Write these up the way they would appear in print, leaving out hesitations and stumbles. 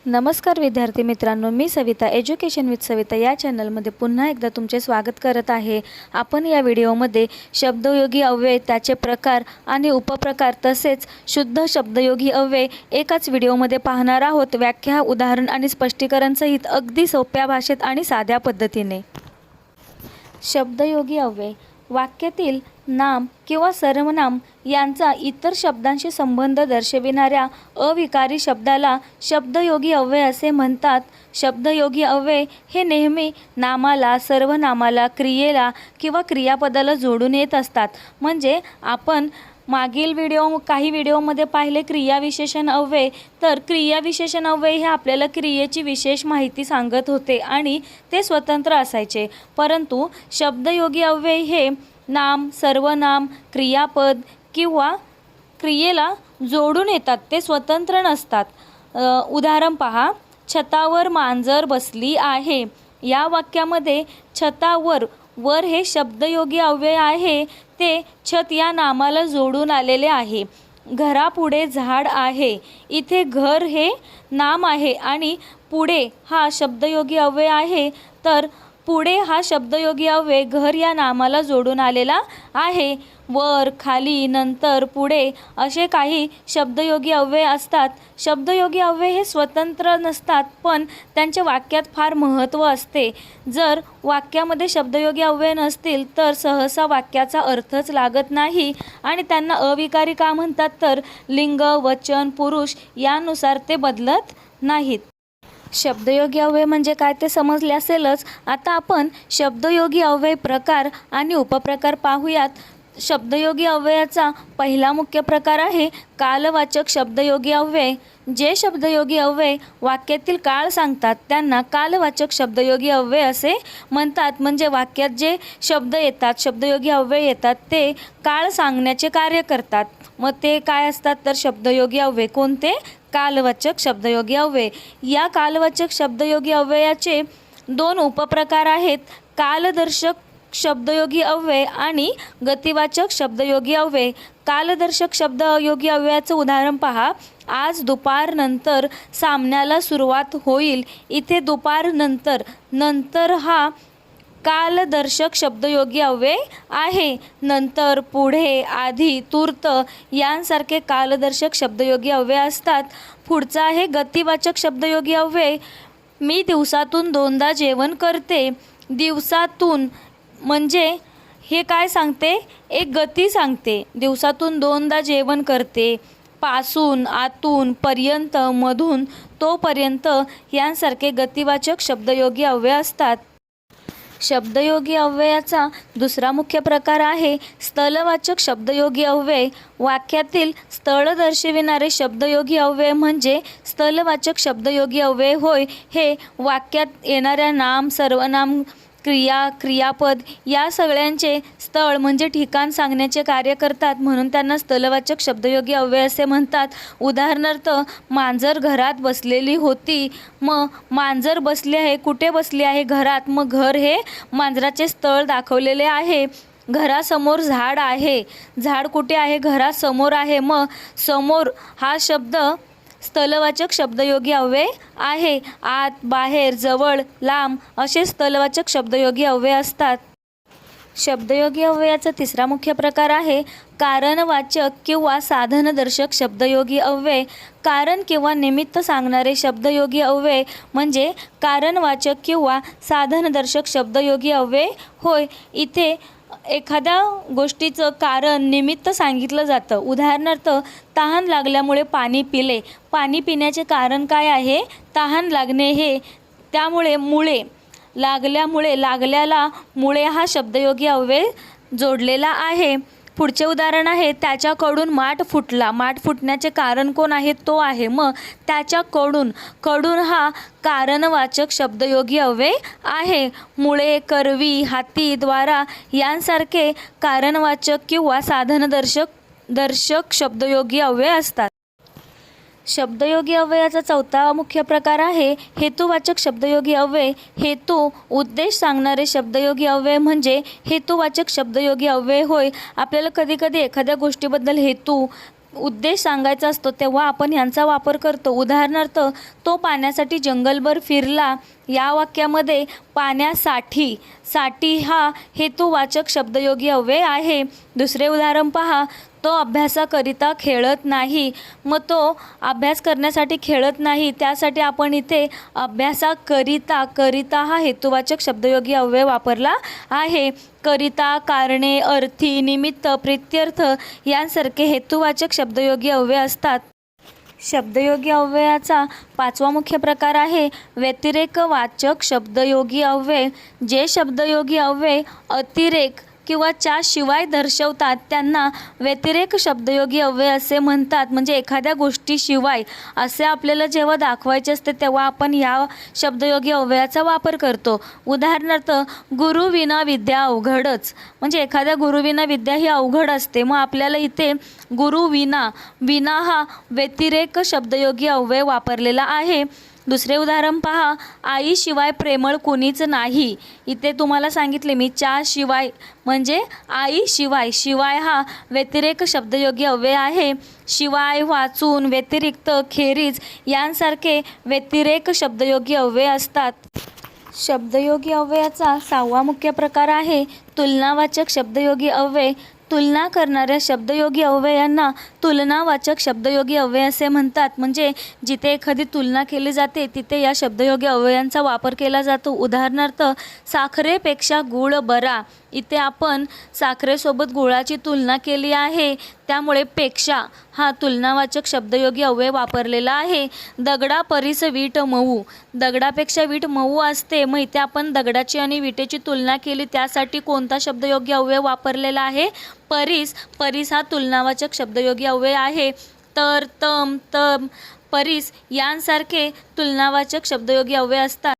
नमस्कार विद्यार्थी मित्रांनो, मी सविता एज्युकेशन विथ सविता या चॅनलमध्ये पुन्हा एकदा तुमचे स्वागत करत आहे। आपण या व्हिडिओमध्ये शब्दयोगी अव्यय, त्याचे प्रकार आणि उपप्रकार तसेच शुद्ध शब्दयोगी अव्यय एकाच व्हिडिओमध्ये पाहणार आहोत। व्याख्या, उदाहरण आणि स्पष्टीकरण सहित अगदी सोप्या भाषेत आणि साध्या पद्धतीने। शब्दयोगी अव्यय वाक्यातील नाम किंवा सर्वनाम यांचा इतर शब्दांशी संबंध दर्शविणाऱ्या अविकारी शब्दाला शब्दयोगी अव्यय असे म्हणतात। शब्दयोगी अव्यय हे नेहमी नामाला, सर्वनामाला, क्रियेला किंवा क्रियापदाला जोडून येत असतात। म्हणजे आपण मागील काही व्हिडिओमध्ये पाहिले क्रियाविशेषण अव्यय, तर क्रियाविशेषण अव्यय हे आपल्याला क्रियेची विशेष माहिती सांगत होते आणि ते स्वतंत्र असायचे। परंतु शब्दयोगी अव्यय हे नाम, सर्वनाम, क्रियापद किंवा क्रियेला जोडून येतात, ते स्वतंत्र नसतात। उदाहरण पहा, छतावर मांजर बसली आहे। या वाक्यामध्ये छतावर, वर हे शब्दयोगी अव्यय आहे, ते छत या नामाला जोडून आलेले आहे। घरापुढे झाड आहे, इथे घर हे नाम आहे आणि पुढे हा शब्दयोगी अव्यय आहे, तर पुढे हा शब्दयोगी अव्यय घर या नामाला जोडून आलेला आहे। वर, खाली, नंतर, पुढे असे काही शब्दयोगी अव्यय असतात। शब्दयोगी अव्यय हे स्वतंत्र नसतात, पण त्यांचे वाक्यात फार महत्त्व असते। जर वाक्यामध्ये शब्दयोगी अव्यय नसतील तर सहसा वाक्याचा अर्थच लागत नाही आणि त्यांना अविकारी का म्हणतात, तर लिंग, वचन, पुरुष यानुसार ते बदलत नाहीत। शब्दयोगी अव्यय म्हणजे काय ते समजले असेलच। आता आपण शब्दयोगी अव्यय प्रकार आणि उपप्रकार पाहूयात। शब्दयोगी अव्ययाचा पहिला मुख्य प्रकार आहे कालवाचक शब्दयोगी अव्यय। जे शब्दयोगी अव्यय वाक्यातील काळ सांगतात त्यांना कालवाचक शब्दयोगी अव्यय असे म्हणतात। म्हणजे वाक्यात जे शब्द येतात, शब्दयोगी अव्यय येतात, ते काळ सांगण्याचे कार्य करतात। मग ते काय असतात, तर शब्दयोगी अव्यय कोणते? कालवाचक शब्दयोगी अव्यय। या कालवाचक शब्दयोगी अव्ययाचे दोन उपप्रकार आहेत, कालदर्शक शब्दयोगी अव्यय आणि गतिवाचक शब्दयोगी अव्यय। कालदर्शक शब्दयोगी अव्ययाचं उदाहरण पहा, आज दुपारनंतर सामन्याला सुरुवात होईल। इथे दुपारनंतर, नंतर हा कालदर्शक शब्दयोगी अव्यय आहे। नंतर, पुढे, आधी, तूर्त यांसारखे कालदर्शक शब्दयोगी अव्यय असतात। पुढचा आहे गतिवाचक शब्दयोगी अव्यय। मी दिवसातून 2दा जेवण करते। दिवसातून म्हणजे हे काय सांगते? एक गती सांगते। दिवसातून 2दा जेवण करते। पासून, आतून, पर्यंत, मधून, तोपर्यंत यांसारखे गतिवाचक शब्दयोगी अव्यय असतात। शब्दयोगी अव्ययाचा दुसरा मुख्य प्रकार आहे स्थलवाचक शब्दयोगी अव्यय। वाक्यातील स्थळ दर्शविणारे शब्दयोगी अव्यय म्हणजे स्थलवाचक शब्दयोगी अव्यय होय। हे वाक्यात येणाऱ्या नाम, सर्वनाम, क्रिया, क्रियापद या सगळ्यांचे स्थळ म्हणजे ठिकाण सांगण्याचे कार्य करतात, म्हणून त्यांना स्थलवाचक शब्दयोगी अव्यय असे म्हणतात। उदाहरणार्थ, मांजर घरात बसलेली होती। मग मांजर बसली आहे, कुठे बसली आहे? घरात। मग घर हे मांजराचे स्थळ दाखवलेले आहे। घरासमोर झाड आहे। झाड कुठे आहे? घरासमोर आहे। मग समोर हा शब्द स्थलवाचक शब्दयोगी अव्यय आहे। आत, बाहेर, जवळ, लांब असे स्थलवाचक शब्दयोगी अव्यय असतात। शब्दयोगी अव्ययाचा तिसरा मुख्य प्रकार आहे कारणवाचक किंवा साधनदर्शक शब्दयोगी अव्यय। कारण किंवा निमित्त सांगणारे शब्दयोगी अव्यय म्हणजे कारणवाचक किंवा साधनदर्शक शब्दयोगी अव्यय होय। इथे एखाद्या गोष्टीचं कारण, निमित्त सांगितलं जातं। उदाहरणार्थ, तहान लागल्यामुळे पाणी पिले। पाणी पिण्याचे कारण काय आहे? तहान लागणे हे। त्यामुळे मुळे, लागल्यामुळे, लागल्याला मुळे हा शब्दयोगी अव्यय जोडलेला आहे। पुढचे उदाहरण आहे त्याच्याकडून माठ फुटला। माठ फुटण्याचे कारण कोण आहे? तो आहे। मग त्याच्याकडून, कडून हा कारणवाचक शब्दयोगी अव्यय आहे। मुळे, करवी, हाती, द्वारा यांसारखे कारणवाचक किंवा साधनदर्शक शब्दयोगी अव्यय असतात। शब्दयोगी अव्ययाचा चौथा मुख्य प्रकार आहे हेतुवाचक शब्दयोगी अव्यय। हेतू, उद्देश सांगणारे शब्दयोगी अव्यय म्हणजे हेतुवाचक शब्दयोगी अव्यय होय। आपल्याला कधीकधी एखाद्या गोष्टीबद्दल हेतू उद्देश सांगायचा असतो तेव्हा आपण ह्यांचा वापर करतो. उदाहरणार्थ, तो पाण्यासाठी जंगलभर फिरला या वाक्यामध्ये पाण्यासाठी, साठी हा हेतुवाचक शब्दयोगी अव्यय आहे. दुसरे उदाहरण पहा, तो अभ्यासाकरिता खेळत नाही. मग तो अभ्यास करण्यासाठी खेळत नाही, त्यासाठी आपण इथे अभ्यासाकरिता, करिता हा हेतुवाचक शब्दयोगी अव्यय वापरला आहे. करिता, कारणे, अर्थी, निमित्त, प्रित्यर्थ यांसारखे हेतुवाचक शब्दयोगी अव्यय असतात. शब्दयोगी अव्ययाचा 5वा मुख्य प्रकार आहे व्यतिरेकवाचक शब्दयोगी अव्यय. जे शब्दयोगी अव्यय अतिरेक किंवा च्या शिवाय दर्शवतात त्यांना व्यतिरेक शब्दयोगी अव्यय असे म्हणतात. म्हणजे एखाद्या गोष्टीशिवाय असे आपल्याला जेव्हा दाखवायचे असते तेव्हा आपण या शब्दयोगी अव्ययाचा वापर करतो. उदाहरणार्थ, गुरुविना विद्या अवघडच. म्हणजे एखाद्या गुरुविना विद्या ही अवघड असते. मग आपल्याला इथे गुरुविना, विना हा व्यतिरेक शब्दयोगी अव्यय वापरलेला आहे. दुसरे उदाहरण पहा, आईशिवाय प्रेमळ कुणीच नाही. इथे तुम्हाला सांगितले मी च्या शिवाय म्हणजे आईशिवाय, शिवाय हा व्यतिरेक शब्दयोगी अव्यय आहे. शिवाय, वाचून, व्यतिरिक्त, खेरीज यांसारखे व्यतिरेक शब्दयोगी अव्यय असतात. शब्दयोगी अव्ययाचा 6वा मुख्य प्रकार आहे तुलनावाचक शब्दयोगी अव्यय. तुलना करणाऱ्या शब्दयोगी अव्ययांना तुलनावाचक शब्दयोगी अव्यय असे म्हणतात. म्हणजे जिथे एखादी तुलना केली जाते तिथे या शब्दयोगी अव्ययांचा वापर केला जातो. उदाहरणार्थ, साखरेपेक्षा गूळ बरा. इथे आपण साखरेसोबत गुळाची तुलना केली आहे, त्यामुळे पेक्षा हा तुलनावाचक शब्दयोगी अव्यय वापरलेला आहे. दगडा परीस वीट मऊ. दगडापेक्षा वीट मऊ असते. मग इथे आपण दगडाची आणि विटेची तुलना केली, त्यासाठी कोणता शब्दयोगी अव्यय वापरलेला आहे? परीस. परीस हा तुलनावाचक शब्दयोगी अव्यय आहे. तर, तम, तम, परीस यांसारखे तुलनावाचक शब्दयोगी अव्यय असतात.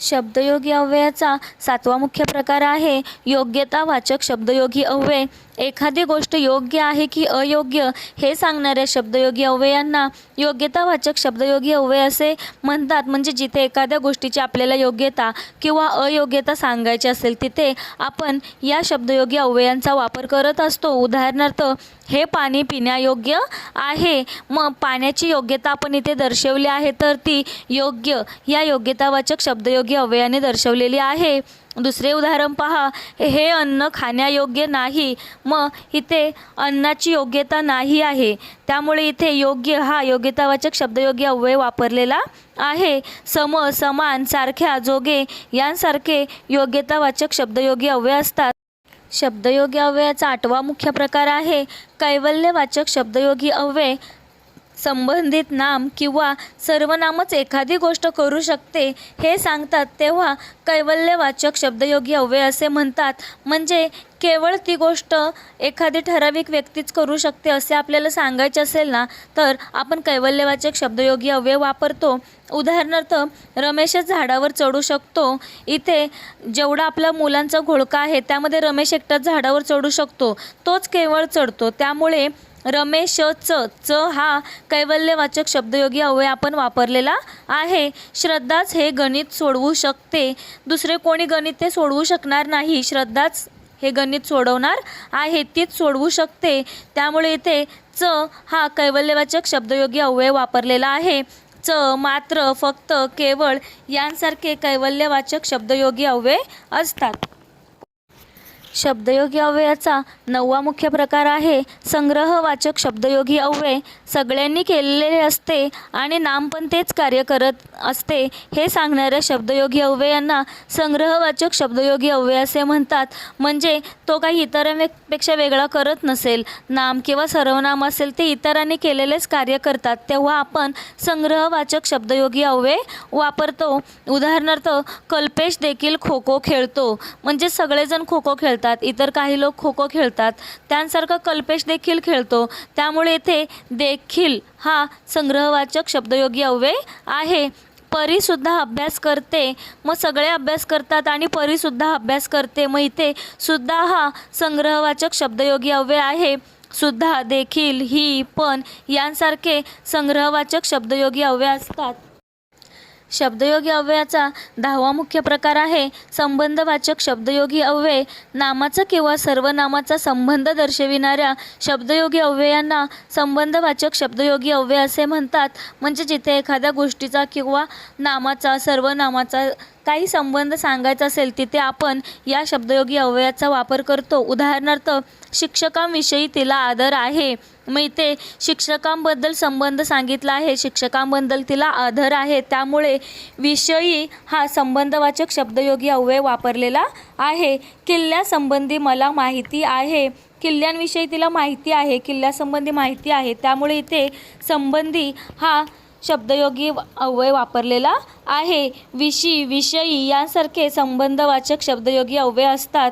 शब्दयोगी अव्ययाचा 7वा मुख्य प्रकार आहे योग्यतावाचक शब्दयोगी अव्यय. एखादी गोष्ट योग्य आहे की अयोग्य हे सांगणाऱ्या शब्दयोगी अव्ययांना योग्यतावाचक शब्दयोगी अव्यय असे म्हणतात. म्हणजे जिथे एखाद्या गोष्टीची आपल्याला योग्यता किंवा अयोग्यता सांगायची असेल तिथे आपण या शब्दयोगी अव्ययांचा वापर करत असतो. उदाहरणार्थ, हे पाणी पिण्यायोग्य आहे. मग पाण्याची योग्यता आपण इथे दर्शवली आहे, तर ती योग्य या योग्यतावाचक शब्दयोगी अव्ययाने दर्शवलेली आहे. दुसरे उदाहरण पहा, हे अन्न खाण्यायोग्य नाही. मग इथे अन्नाची योग्यता नाही आहे, त्यामुळे इथे योग्य हा योग्यतावाचक शब्दयोगी अव्यय वापरलेला आहे. सम, समान, सारख्या, जोगे यांसारखे योग्यतावाचक शब्दयोगी अव्यय असतात. शब्दयोगी अव्ययाचा 8वा मुख्य प्रकार आहे कैवल्यवाचक शब्दयोगी अव्यय. संबंधित नाम किंवा सर्वनामच एखादी गोष्ट करू शकते हे सांगतात तेव्हा कैवल्यवाचक शब्दयोगी अव्यय असे म्हणतात. म्हणजे केवळ ती गोष्ट एखादी ठराविक व्यक्तीच करू शकते असे आपल्याला सांगायचे असेल ना, तर आपण कैवल्यवाचक शब्दयोगी अव्यय वापरतो. उदाहरणार्थ, रमेशच झाडावर चढू शकतो. इथे जेवढा आपला मुलांचा घोळका आहे त्यामध्ये रमेश एकटाच झाडावर चढू शकतो, तोच केवळ चढतो. त्यामुळे रमेशच, च हा कैवल्यवाचक शब्दयोगी अव्यय आपण वापरलेला आहे. श्रद्धाच हे गणित सोडवू शकते. दुसरे कोणी गणित ते सोडवू शकणार नाही. श्रद्धाच हे गणित सोडवणार आहे, तीच सोडवू शकते. त्यामुळे इथे च हा कैवल्यवाचक शब्दयोगी अव्यय वापरलेला आहे. च, मात्र, फक्त, केवळ यांसारखे कैवल्यवाचक शब्दयोगी अव्यय असतात. शब्दयोगी अव्ययाचा 9वा मुख्य प्रकार आहे संग्रहवाचक शब्दयोगी अव्यय. सगळ्यांनी केलेले असते आणि नाम पण तेच कार्य करत असते हे सांगणाऱ्या शब्दयोगी अव्ययांना संग्रहवाचक शब्दयोगी अव्यय असे म्हणतात. म्हणजे तो काही इतरांपेक्षा वेगळा करत नसेल. नाम किंवा सर्वनाम असेल ते इतरांनी केलेलेच कार्य करतात, तेव्हा आपण संग्रहवाचक शब्दयोगी अव्यय वापरतो. उदाहरणार्थ, कल्पेश देखील खो खो खेळतो. म्हणजे सगळेजण खो खो खेळतात, इतर काही लोक खो खो खेळतात, त्यांसारखा कल्पेश देखील खेळतो. त्यामुळे इथे देखील हा संग्रहवाचक शब्दयोगी अव्यय आहे. परीसुद्धा अभ्यास करते. मग सगळे अभ्यास करतात आणि परीसुद्धा अभ्यास करते. मग इथे सुद्धा हा संग्रहवाचक शब्दयोगी अव्यय आहे. सुद्धा, देखील, ही, पण यांसारखे संग्रहवाचक शब्दयोगी अव्यय असतात. शब्दयोगी अव्ययाचा 10वा मुख्य प्रकार आहे संबंधवाचक शब्दयोगी अव्यय. नामाचा किंवा सर्वनामाचा संबंध दर्शविणाऱ्या शब्दयोगी अव्ययांना संबंधवाचक शब्दयोगी अव्यय असे म्हणतात. म्हणजे जिथे एखाद्या गोष्टीचा किंवा नामाचा, सर्वनामाचा काही संबंध सांगायचा असेल तिथे आपण या शब्दयोगी अव्ययाचा वापर करतो. उदाहरणार्थ, शिक्षकांविषयी तिला आदर आहे. मग इथे शिक्षकांबद्दल संबंध सांगितला आहे, शिक्षकांबद्दल तिला आदर आहे, त्यामुळे विषयी हा संबंधवाचक शब्दयोगी अव्यय वापरलेला आहे. किल्ल्यासंबंधी मला माहिती आहे. किल्ल्यांविषयी तिला माहिती आहे, किल्ल्यासंबंधी माहिती आहे, त्यामुळे इथे संबंधी हा शब्दयोगी अव्यय वापरलेला आहे. विषयी यांसारखे संबंधवाचक शब्दयोगी अव्यय असतात.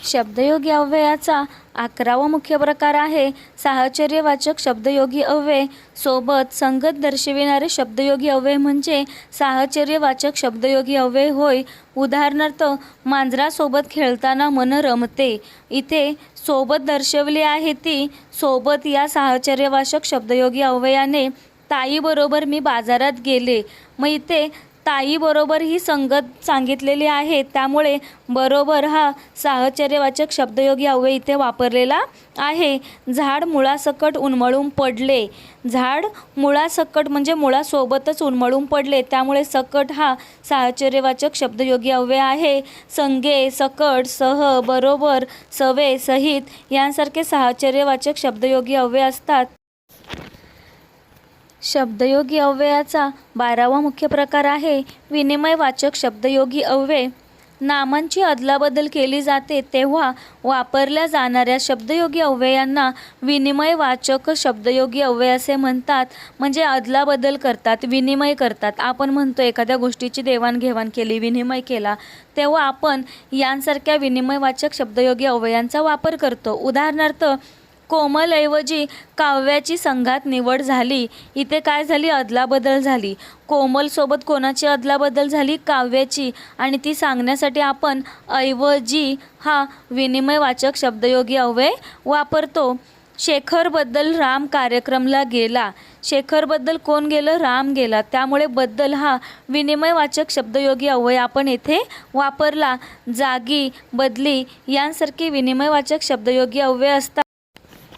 शब्दयोगी अव्ययाचा 11वा मुख्य प्रकार आहे साहचर्यवाचक शब्दयोगी अव्यय. सोबत संगत दर्शविणारे शब्दयोगी अव्यय म्हणजे साहचर्यवाचक शब्दयोगी अव्यय होय. उदाहरणार्थ, मांजरासोबत खेळताना मन रमते. इथे सोबत दर्शवली आहे ती सोबत या साहचर्यवाचक शब्दयोगी अव्ययाने ताईबरोबर मी बाजारात गेले. मग इथे ताईबरोबर ही संगत सांगितलेली आहे, त्यामुळे बरोबर हा साहचर्यवाचक शब्दयोगी अव्यय इथे वापरलेला आहे. झाड मुळासकट उन्मळून पडले. झाड मुळासकट म्हणजे मुळासोबतच उन्मळून पडले, त्यामुळे सकट हा साहचर्यवाचक शब्दयोगी अव्यय आहे. संगे, सकट, सह, बरोबर, सवे, सहित यांसारखे साहचर्यवाचक शब्दयोगी अव्यय असतात. शब्दयोगी अव्ययाचा 12वा मुख्य प्रकार आहे विनिमयवाचक शब्दयोगी अव्यय. नामांची अदलाबदल केली जाते तेव्हा वापरल्या जाणाऱ्या शब्दयोगी अव्ययांना विनिमयवाचक शब्दयोगी अव्यय असे म्हणतात. म्हणजे अदलाबदल करतात, विनिमय करतात. आपण म्हणतो एखाद्या गोष्टीची देवाणघेवाण केली, विनिमय केला, तेव्हा आपण यांसारख्या विनिमयवाचक शब्दयोगी अव्ययांचा वापर करतो. उदाहरणार्थ, कोमलऐवजी काव्याची संघात निवड झाली. इथे काय झाली? अदलाबदल झाली. कोमलसोबत कोणाची अदलाबदल झाली? काव्याची. आणि ती सांगण्यासाठी आपण ऐवजी हा विनिमयवाचक शब्दयोगी अव्यय वापरतो. शेखरबद्दल राम कार्यक्रमला गेला. शेखरबद्दल कोण गेलं? राम गेला. त्यामुळे बद्दल हा विनिमयवाचक शब्दयोगी अव्यय आपण येथे वापरला. जागी, बदली यांसारखे विनिमयवाचक शब्दयोगी अव्यय असतात.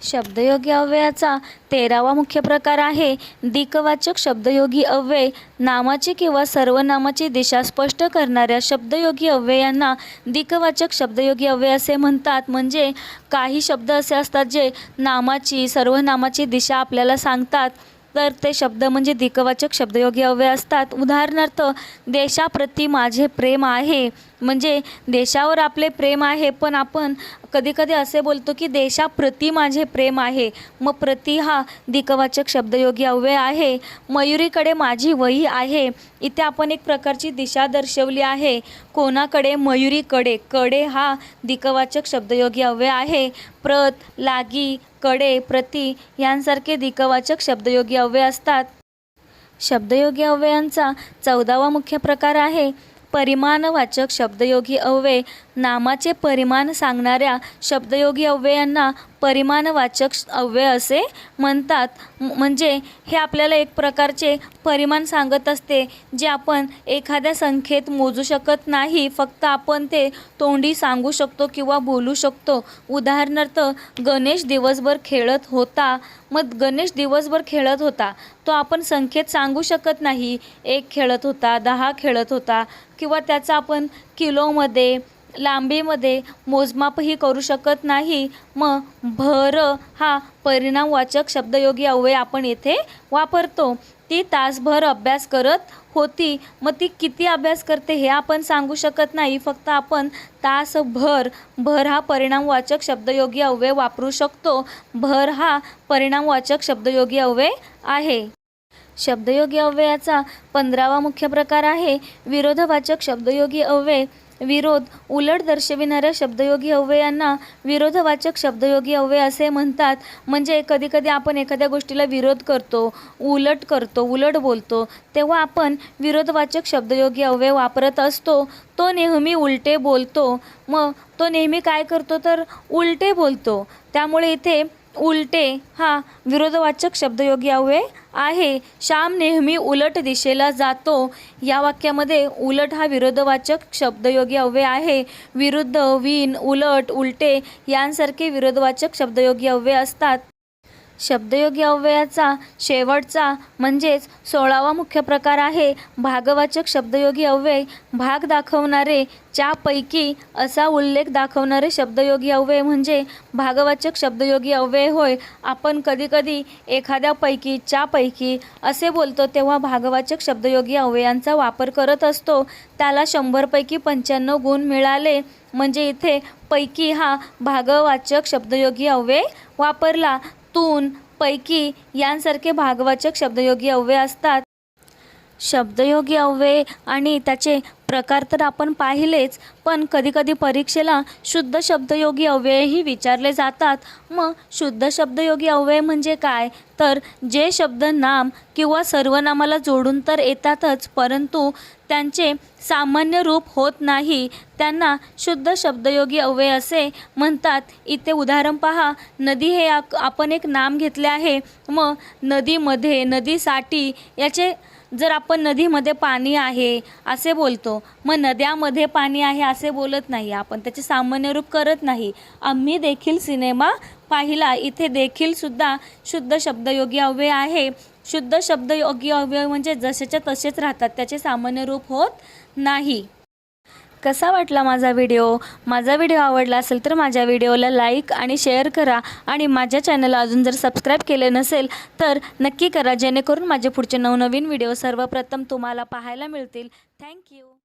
शब्दयोगी अव्ययाचा 13वा मुख्य प्रकार आहे दिक्वाचक शब्दयोगी अव्यय. नामाची किंवा सर्वनामाची दिशा स्पष्ट करणाऱ्या शब्दयोगी अव्ययांना दिक्वाचक शब्दयोगी अव्यय असे म्हणतात. म्हणजे काही शब्द असे असतात जे नामाची, सर्वनामाची दिशा आपल्याला सांगतात, तर ते शब्द म्हणजे दिक्वाचक शब्दयोगी अव्यय असतात. उदाहरणार्थ, देशाप्रती माझे प्रेम आहे. म्हणजे देशावर आपले प्रेम आहे, पण आपण कधीकधी असे बोलतो की देशाप्रती माझे प्रेम आहे. मग प्रति हा दिक्वाचक शब्दयोगी अव्यय आहे. मयुरीकडे माझी वही आहे. इथे आपण एक प्रकारची दिशा दर्शवली आहे. कोणाकडे? मयुरीकडे. कडे हा दिक्वाचक शब्दयोगी अव्यय आहे. प्रत, लागी, कडे, प्रति यांसारखे दिक्वाचक शब्दयोगी अव्यय असतात. शब्दयोगी अव्ययांचा 14वा मुख्य प्रकार आहे परिमाणवाचक शब्दयोगी अव्यय. नामाचे परिमाण सांगणाऱ्या शब्दयोगी अव्ययांना परिमाणवाचक अव्यय असे म्हणतात. म्हणजे हे आपल्याला एक प्रकारचे परिमाण सांगत असते जे आपण एखाद्या संख्येत मोजू शकत नाही, फक्त आपण ते तोंडी सांगू शकतो किंवा बोलू शकतो. उदाहरणार्थ, गणेश दिवसभर खेळत होता. मग गणेश दिवसभर खेळत होता, तो आपण संख्येत सांगू शकत नाही. 1 खेळत होता, 10 खेळत होता, किंवा त्याचा आपण किलोमध्ये, लांबीमध्ये मोजमापही करू शकत नाही. मग भर हा परिणामवाचक शब्दयोगी अव्यय आपण येथे वापरतो. ती तासभर अभ्यास करत होती. मग ती किती अभ्यास करते हे आपण सांगू शकत नाही, फक्त आपण तासभर, भर हा परिणामवाचक शब्दयोगी अव्यय वापरू शकतो. भर हा परिणामवाचक शब्दयोगी अव्यय आहे. शब्दयोगी अव्ययाचा 15वा मुख्य प्रकार आहे विरोधवाचक शब्दयोगी अव्यय. विरोध, उलट दर्शविणाऱ्या शब्दयोगी अव्ययांना विरोधवाचक शब्दयोगी अव्यय असे म्हणतात. म्हणजे कधीकधी आपण एखाद्या गोष्टीला विरोध करतो, उलट बोलतो, तेव्हा आपण विरोधवाचक शब्दयोगी अव्यय वापरत असतो. तो नेहमी उलटे बोलतो. मग तो नेहमी काय करतो? तर उलटे बोलतो. त्यामुळे इथे उलटे हा विरोधवाचक शब्दयोगी अव्यय आहे. श्याम नेहमी उलट दिशेला जातो. या वाक्यामध्ये उलट हा विरोधवाचक शब्दयोगी अव्यय आहे. विरुद्ध, विन, उलट, उलटे यांसारखे विरोधवाचक शब्दयोगी अव्यय असतात. शब्दयोगी अव्ययाचा शेवटचा म्हणजेच 16वा मुख्य प्रकार आहे भागवाचक शब्दयोगी अव्यय. भाग दाखवणारे, च्यापैकी असा उल्लेख दाखवणारे शब्दयोगी अव्यय म्हणजे भागवाचक शब्दयोगी अव्यय होय. आपण कधीकधी एखाद्यापैकी, च्यापैकी असे बोलतो तेव्हा भागवाचक शब्दयोगी अव्ययांचा वापर करत असतो. त्याला 100 पैकी 95 गुण मिळाले म्हणजे इथे पैकी हा भागवाचक शब्दयोगी अव्यय वापरला. तून, पैकी यांसारखे भागवाचक शब्दयोगी अव्यय असतात. शब्दयोगी अव्यय आणि त्याचे प्रकार तर आपण पाहिलेच, पण कधीकधी परीक्षेला शुद्ध शब्दयोगी अव्ययही विचारले जातात. मग शुद्ध शब्दयोगी अव्यय म्हणजे काय? तर जे शब्द नाम किंवा सर्वनामाला जोडून तर येतातच, परंतु त्यांचे सामान्य रूप होत नाही, त्यांना शुद्ध शब्दयोगी अव्यय असे म्हणतात. इथे उदाहरण पहा. नदी हे आपण एक नाम घेतले आहे. मग नदीमध्ये, नदीसाठी याचे जर आपण नदीमध्ये पाणी आहे असे बोलतो, मग नद्यामध्ये पाणी आहे असे बोलत नाही आपण, त्याचे सामान्य रूप करत नाही. आम्ही देखील सिनेमा पाहिला, इथे देखील सुद्धा शुद्ध शब्दयोगी अव्यय आहे. शुद्ध शब्दयोगी अव्यय म्हणजे जसेच्या तसेच राहतात, त्याचे सामान्य रूप होत नाही. कसा वाटला माझा व्हिडिओ? माझा व्हिडिओ आवडला असेल तर माझ्या व्हिडिओला लाईक आणि शेअर करा आणि माझ्या चॅनलला अजून जर सबस्क्राईब केले नसेल तर नक्की करा, जेणेकरून माझे पुढचे नवनवीन व्हिडिओ सर्वप्रथम तुम्हाला पाहायला मिळतील. थँक्यू.